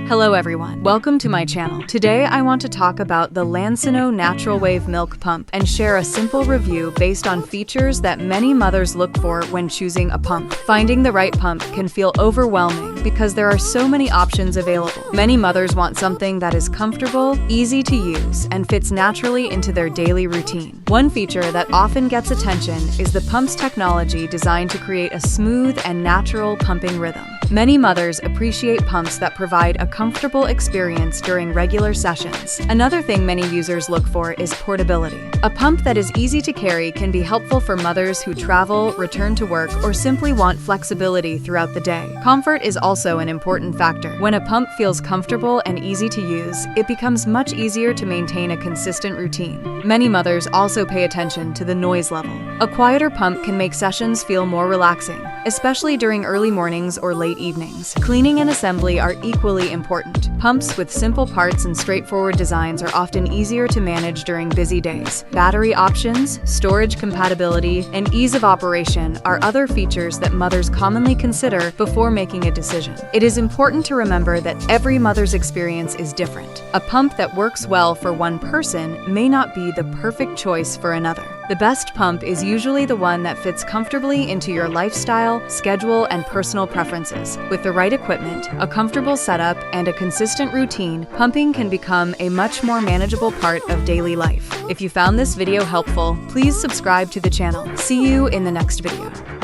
Hello everyone, welcome to my channel. Today I want to talk about the Lansinoh NaturalWave milk pump and share a simple review based on features that many mothers look for when choosing a pump. Finding the right pump can feel overwhelming because there are so many options available. Many mothers want something that is comfortable, easy to use, and fits naturally into their daily routine. One feature that often gets attention is the pump's technology designed to create a smooth and natural pumping rhythm. Many mothers appreciate pumps that provide a comfortable experience during regular sessions. Another thing many users look for is portability. A pump that is easy to carry can be helpful for mothers who travel, return to work, or simply want flexibility throughout the day. Comfort is also an important factor. When a pump feels comfortable and easy to use, it becomes much easier to maintain a consistent routine. Many mothers also pay attention to the noise level. A quieter pump can make sessions feel more relaxing, especially during early mornings or late evenings. Cleaning and assembly are equally important. Pumps with simple parts and straightforward designs are often easier to manage during busy days. Battery options, storage compatibility, and ease of operation are other features that mothers commonly consider before making a decision. It is important to remember that every mother's experience is different. A pump that works well for one person may not be the perfect choice for another. The best pump is usually the one that fits comfortably into your lifestyle, schedule, and personal preferences. With the right equipment, a comfortable setup, and a consistent routine, pumping can become a much more manageable part of daily life. If you found this video helpful, please subscribe to the channel. See you in the next video.